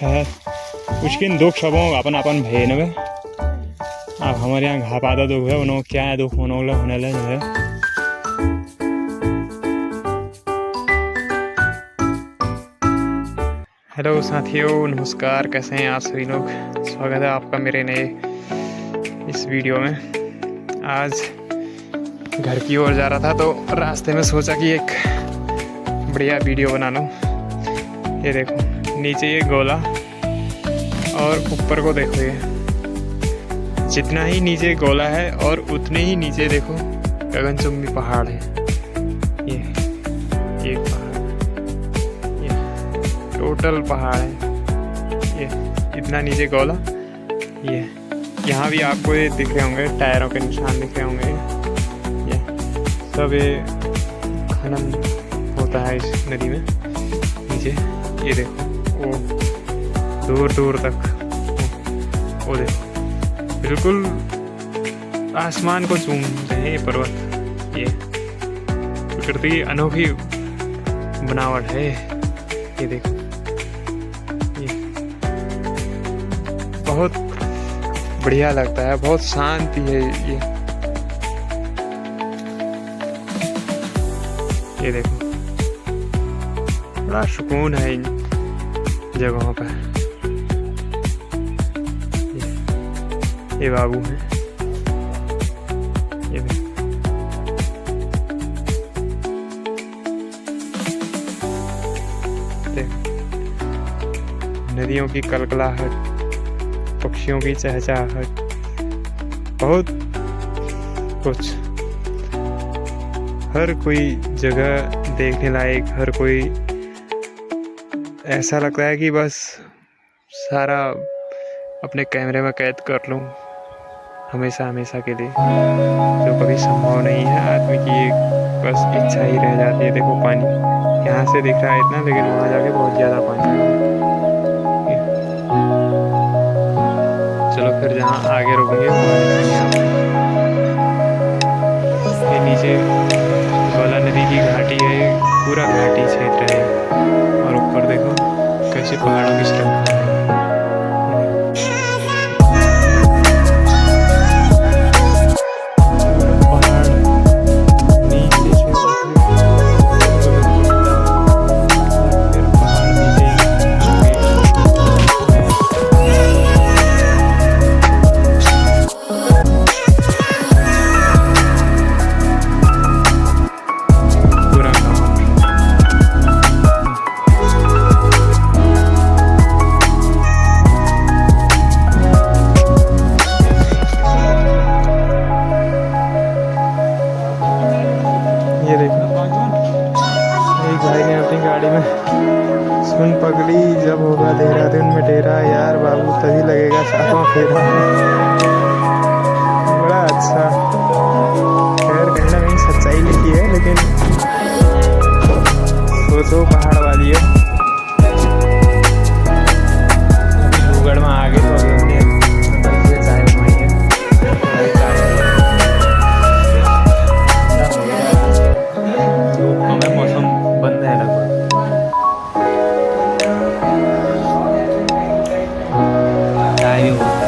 है उसकिन दुख सबों अपन अपन भेन में अब हमारे यहाँ घा पाता दुख है उन्होंने क्या है दुख होने लगे है। हेलो साथियों, नमस्कार। कैसे हैं आप सभी लोग? स्वागत है आपका मेरे नए इस वीडियो में। आज घर की ओर जा रहा था तो रास्ते में सोचा कि एक बढ़िया वीडियो बना लूं। ये देखो नीचे ये गोला और ऊपर को देखो, ये जितना ही नीचे गोला है और उतने ही नीचे देखो गगनचुंबी पहाड़ है। ये पहाड़, ये टोटल पहाड़ है। ये इतना नीचे गोला, ये यहाँ भी आपको ये दिख रहे होंगे, टायरों के निशान दिख रहे होंगे। ये सब ये खनन होता है इस नदी में नीचे। ये देखो वो दूर दूर तक, वो देखो बिल्कुल आसमान को चूम रहे हैं ये पर्वत। ये प्रकृति की अनोखी बनावट है। ये देखो, ये बहुत बढ़िया लगता है, बहुत शांति है ये देखो बड़ा सुकून है इन जगहों पर। ये बाबू है, ये देख नदियों की कलकलाहट, पक्षियों की चहचहाहट, बहुत कुछ, हर कोई जगह देखने लायक, हर कोई ऐसा लगता है कि बस सारा अपने कैमरे में कैद कर लूं हमेशा हमेशा के लिए, जो कभी संभव नहीं है। आदमी की एक बस इच्छा ही रह जाती है। देखो पानी यहाँ से दिख रहा है इतना, लेकिन वहाँ जाके बहुत ज़्यादा पानी है। चलो फिर जहाँ आगे रुकेंगे वहाँ दिखाएंगे आपको। ये नीचे गोला नदी की घाटी है, पूरा घाटी क्षेत्र है। और ऊपर देखो कैसे पहाड़ों की श्रृंखला है। ये देखो एक भाई ने अपनी गाड़ी में सुन पगली जब होगा देहरादून में डेरा, यार बाबू तभी लगेगा सातवां फेरा। बड़ा अच्छा, खैर कहीं ना कहीं सच्चाई लिखी है, लेकिन सोचो पहाड़ वाली है। डूगढ़ में आगे तो अभी हमने चाय बनवाई है। मौसम बंद है लगभग, चाय भी होता है।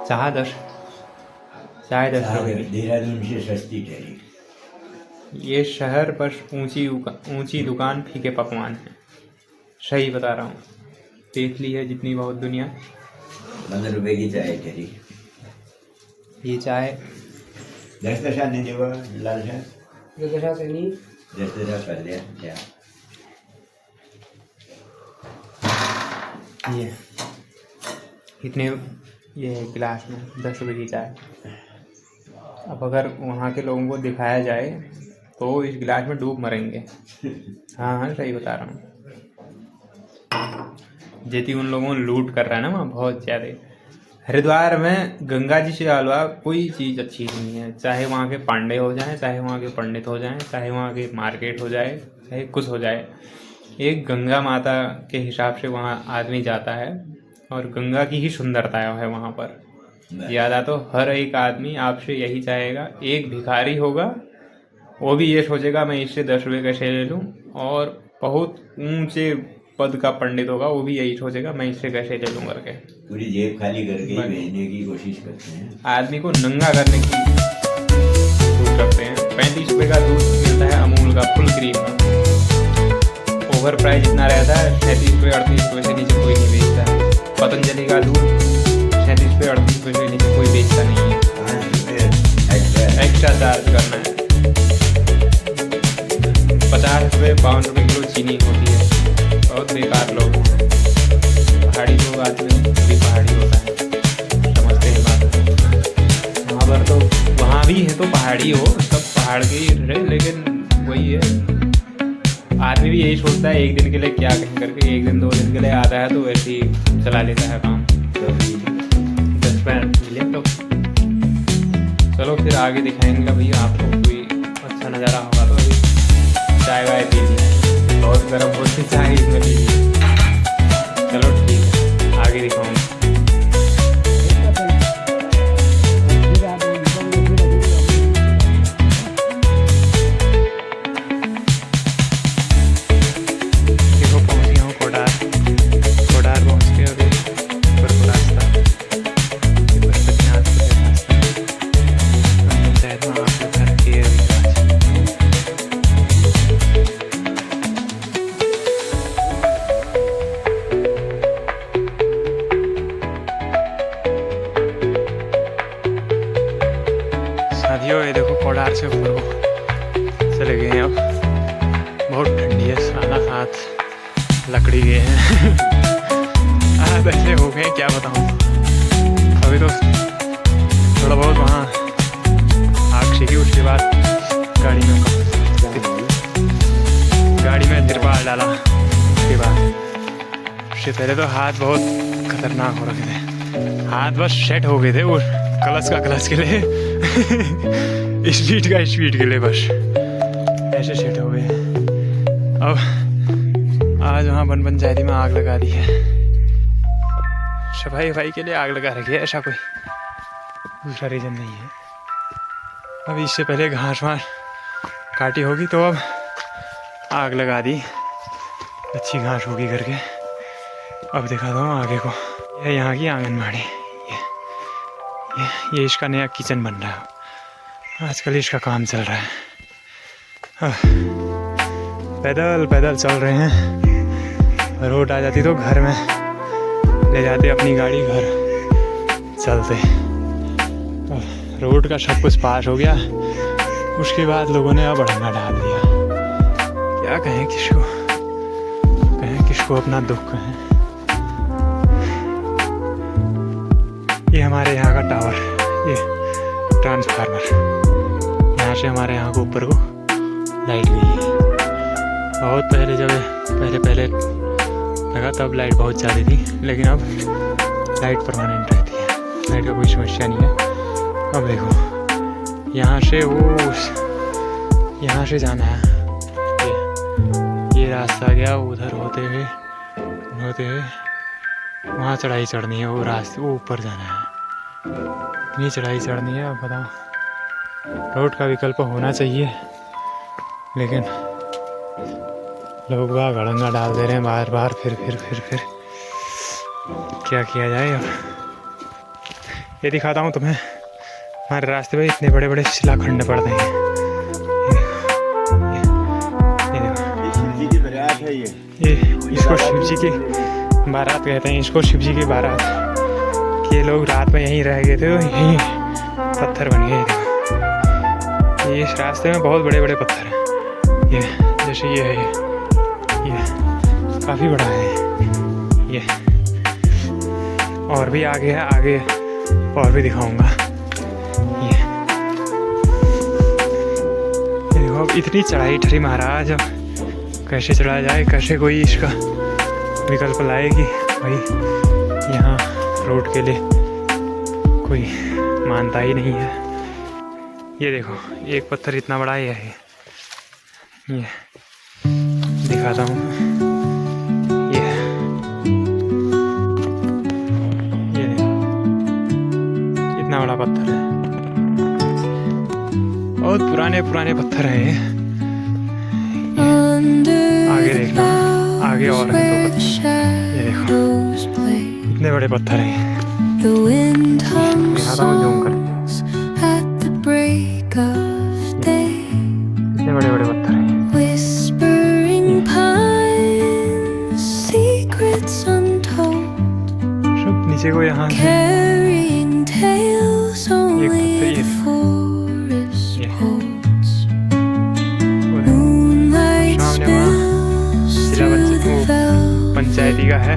चाह दर चाय 10 रुपये की। देहरादून से सस्ती ठहरी। ये शहर बस ऊंची दुकान फीके पकवान है। सही बता रहा हूँ, देख ली है जितनी बहुत दुनिया। 15 रुपये की चाय ठहरी। ये चाय 10 दशा नहीं देवा लाल शाह 10 दशा से नहीं 10 दशा कर लिया क्या। ये इतने ये गिलास में 10 रुपये की चाय। अब अगर वहाँ के लोगों को दिखाया जाए तो इस गिलास में डूब मरेंगे। हाँ हाँ सही बता रहा हूँ। जेती उन लोगों ने लूट कर रहा है ना वहाँ बहुत ज़्यादा। हरिद्वार में गंगा जी से अलावा कोई चीज़ अच्छी नहीं है, चाहे वहाँ के पांडे हो जाएं, चाहे वहाँ के पंडित हो जाएं, चाहे वहाँ के मार्केट हो जाए, चाहे कुछ हो जाए। एक गंगा माता के हिसाब से वहाँ आदमी जाता है और गंगा की ही सुंदरता है वहाँ पर ज़्यादा। तो हर एक आदमी आपसे यही चाहेगा। एक भिखारी होगा वो भी ये सोचेगा मैं इससे 10 रुपये कैसे ले लूँ, और बहुत ऊंचे पद का पंडित होगा वो भी यही सोचेगा मैं इससे कैसे ले लूँ करके। पूरी जेब खाली करके ही भेजने की कोशिश करते हैं। आदमी को नंगा करने की कोशिश करते हैं। 35 रुपये का दूध मिलता है अमूल का फुल क्रीम का, ओवर प्राइस इतना रहता है 37 रुपये 38 रुपये से नीचे कोई नहीं बेचता है। पतंजलि का दूध 37 रुपये 38 रुपये से नीचे कोई बेचता नहीं है, एक्स्ट्रा चार्ज करना है। 50 रुपये 52 रुपये किलो चीनी होती है। बहुत बेकार लोग पहाड़ी लोग आते हैं, भी पहाड़ी होता है समझते हैं बात। वहाँ पर तो वहाँ भी है तो पहाड़ी हो, सब पहाड़ के ही रहे, लेकिन वही है आदमी भी यही सोचता है एक दिन के लिए क्या कहीं करके, एक दिन 2 दिन के लिए आता है तो वैसे ही चला लेता है काम। 10 मिनट मिले तो चलो फिर आगे दिखाएंगे भैया आपको कोई अच्छा नज़ारा होगा तो। अभी चाय वाय पी ली, बहुत गर्म होती चाय इसमें पी ली। चलो ठीक है आगे दिखाऊंगा। देखो पहुँच गया हूँ कोडार पहुँच के अभी ऊपर को रास्ता पंचायत में आपके घर के साथियों। ये देखो कोडार से ऊपर को चले गए हैं। अब बहुत ठंडी है, सारा हाथ लकड़ी गए हैं। हाथ ऐसे हो गए क्या बताऊँ। अभी तो थोड़ा बहुत वहाँ आग सीखी, उसके बाद गाड़ी में तिरपाल डाला। उसके बाद उससे पहले तो हाथ बहुत खतरनाक हो रखे थे, हाथ बस सेट हो गए थे वो क्लच के लिए स्पीड के लिए बस ऐसे सेट हो गए। अब आज वहाँ वन पंचायती में आग लगा दी है, सफाई के लिए आग लगा रखी है, ऐसा कोई दूसरा रीज़न नहीं है। अब इससे पहले घास वास काटी होगी तो अब आग लगा दी, अच्छी घास होगी करके। अब दिखाता हूँ आगे को, यह यहाँ की आंगनबाड़ी, ये इसका नया किचन बन रहा है आजकल, इसका काम चल रहा है। पैदल चल रहे हैं, रोड आ जाती तो घर में ले जाते अपनी गाड़ी, घर चलते। रोड का सब कुछ पास हो गया, उसके बाद लोगों ने अब अड़ंगा डाल दिया। क्या कहें किसको अपना दुख कहें। ये हमारे यहाँ का टावर, ये ट्रांसफार्मर, यहाँ से हमारे यहाँ को ऊपर को लाइट गई है। बहुत पहले जब पहले लगा तब लाइट बहुत ज़्यादा थी, लेकिन अब लाइट परमानेंट रहती है, लाइट का कोई समस्या नहीं है। अब देखो यहाँ से जाना है, ये रास्ता गया उधर होते हुए वहाँ चढ़ाई चढ़नी है, वो ऊपर जाना है, इतनी चढ़ाई चढ़नी है। अब बताओ, रोड का विकल्प होना चाहिए, लेकिन लोग बाग अड़ंगा डाल दे रहे हैं बार फिर क्या किया जाए। अब ये दिखाता हूँ तुम्हें हमारे रास्ते में इतने बड़े बड़े शिलाखंड पड़ते हैं। ये इसको शिव जी की बारात कहते हैं, इसको शिव जी की बारात। ये लोग रात में यहीं रह गए थे तो यहीं पत्थर बन गए थे। ये इस रास्ते में बहुत बड़े बड़े पत्थर हैं। ये जैसे ये है, ये काफ़ी बड़ा है ये। और भी आगे है, आगे और भी दिखाऊंगा। ये देखो अब इतनी चढ़ाई ठहरी महाराज, अब कैसे चढ़ा जाए, कैसे कोई इसका विकल्प लाएगी भाई। यहाँ रोड के लिए कोई मानता ही नहीं है। ये देखो एक पत्थर इतना बड़ा ही है। ये दिखाता हूँ, ये देखो इतना बड़ा पत्थर है। बहुत पुराने पुराने पत्थर हैं ये। आगे देखना, आगे और हैं दो पत्थर। ये देखो इतने बड़े पत्थर हैं। दिखाता हूँ जूम कर, इतने बड़े बड़े पत्थर हैं। सब नीचे को यहाँ से एक पत्थर, ये देखो सामने वहाँ जिला पंचायती का है,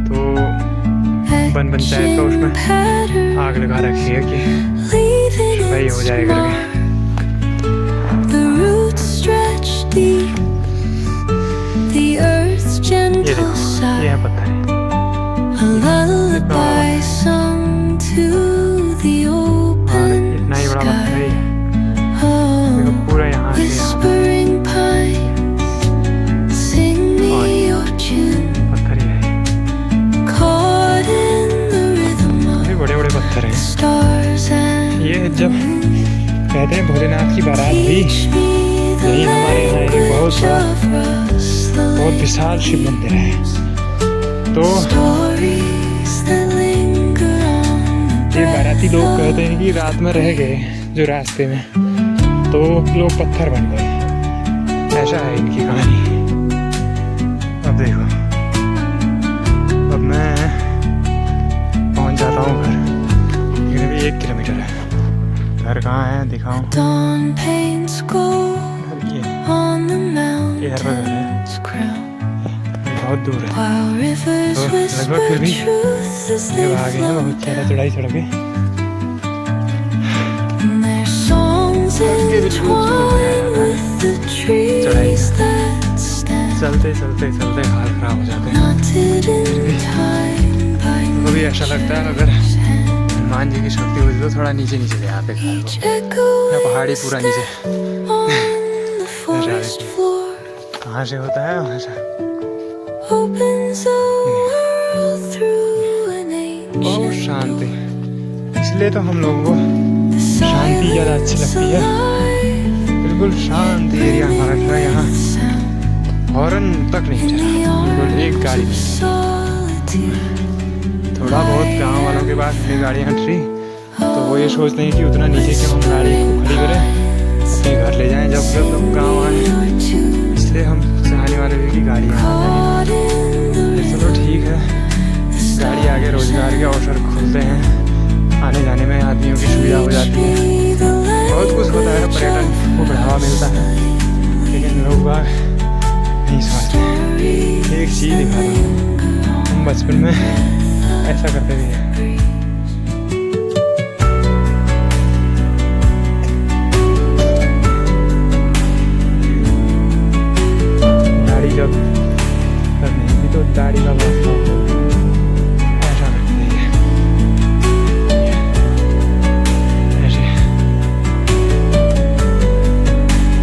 तो वन पंचायत का उसमें आग लगा रखी है कि सफाई हो जाए करके। ये देखो ये है पत्थर है। इतना ही बड़ा पत्थर है। देखो पूरा यहाँ से पत्थर ही है। ये बड़े बड़े पत्थर हैं। ये जब कहते हैं भोलेनाथ की बारात भी यही हमारे यहाँ एक बहुत विशाल शिव मंदिर है। तो ये बाराती लोग कहते हैं कि रात में रह गए जो रास्ते में, तो लोग पत्थर बन गए। ऐसा है इनकी कहानी। अब देखो अब मैं पहुंच जाता हूँ घर। ये भी 1 किलोमीटर है। घर कहाँ है दिखाऊं? इधर पर घर है, बहुत दूर है। तो लगभग फिर भी ये आगे है, बहुत ज़्यादा चढ़ाई चढ़ के चढ़ाई चलते चलते चलते हाल खराब हो जाते हैं। कभी ऐसा लगता है अगर हनुमान जी की शक्ति होती तो थोड़ा नीचे नीचे ले आते घर को, या पहाड़ी पूरा नीचे। कहाँ से होता है वहाँ से बहुत शांति। इसलिए तो हम लोगों को शांति ज़्यादा अच्छी लगती है। बिल्कुल शांत एरिया हमारा था यहाँ, हॉर्न तक नहीं चला, बिल्कुल एक गाड़ी नहीं। थोड़ा बहुत गांव वालों के पास अपनी गाड़ियाँ हट रही तो वो ये सोचते हैं कि उतना नीचे क्यों हम गाड़ी को खड़ी करें, अपने घर ले जाएं जब लोग गाँव आए। इसलिए हम चाहने वाले थे कि गाड़ियाँ चलो ठीक है, गाड़ी आगे रोजगार के अवसर खुलते हैं, आने जाने में आदमियों की सुविधा हो जाती है, बहुत कुछ होता है, पर्यटन को बढ़ावा मिलता है। लेकिन लोग बाग नहीं समझते। एक चीज़ दिखा दो, हम बचपन में ऐसा करते थे। जब नहीं भी तो दाढ़ी का बहुत ऐसा करते हैं, ऐसे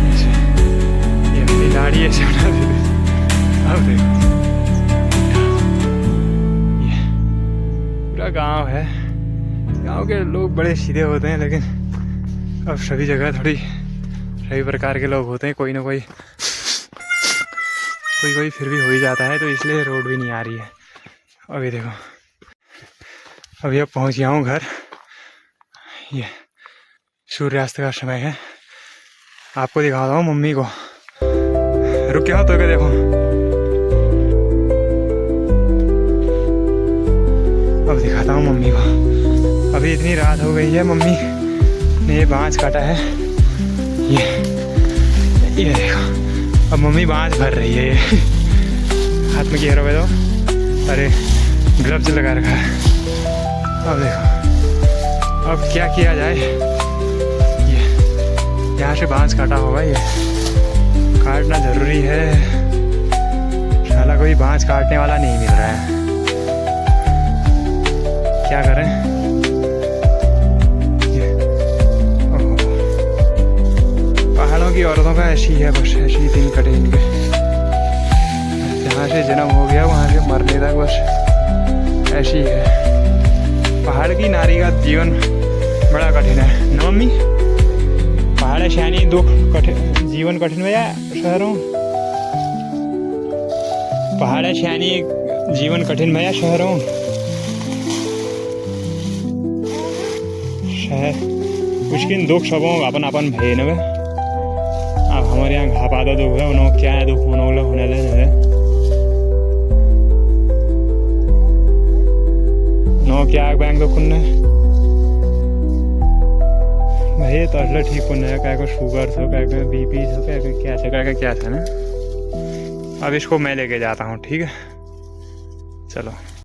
ऐसे ये अपनी दाढ़ी ऐसे बना देते। अब देखो ये पूरा गांव है। गांव के लोग बड़े सीधे होते हैं, लेकिन अब सभी जगह थोड़ी सभी प्रकार के लोग होते हैं। कोई ना कोई फिर भी हो ही जाता है, तो इसलिए रोड भी नहीं आ रही है। अभी देखो अभी अब पहुंच गया हूँ घर। ये सूर्यास्त का समय है। आपको दिखाता हूँ मम्मी को। रुक के हाथ होके देखो। अब दिखाता हूँ मम्मी को। अभी इतनी रात हो गई है, मम्मी ने बाँस काटा है। ये देखो, अब मम्मी बाँस भर रही है। ये हाथ में घेरो हुए तो, अरे ग्लव्स लगा रखा है। अब देखो, अब क्या किया जाए। ये यहाँ से बाँस काटा होगा, ये काटना ज़रूरी है। साला कोई बाँस काटने वाला नहीं मिल रहा है, क्या करें। ये पहाड़ों की औरतों का ऐसी है, बस ऐसी दिन कटे इनके। जहाँ से जन्म हो गया वहाँ से मरने तक बस ऐसी है। पहाड़ की नारी का जीवन बड़ा कठिन है ना मम्मी। पहाड़ शानी दुख कठिन, जीवन कठिन भैया शहरों। पहाड़ शानी जीवन कठिन भैया शहरों। शहर मुश्किल दुख सबों अपन अपन भय न। अब हमारे यहाँ घापादा दुख है, उन्होंने क्या है दुख उन्होंने होने लगे नो क्या बैंक तो कुन्ने भाई तो असला ठीक कुन्ने है। क्या को शुगर था, क्या को बीपी था, क्या को क्या था ना। अब इसको मैं लेके जाता हूँ, ठीक है चलो।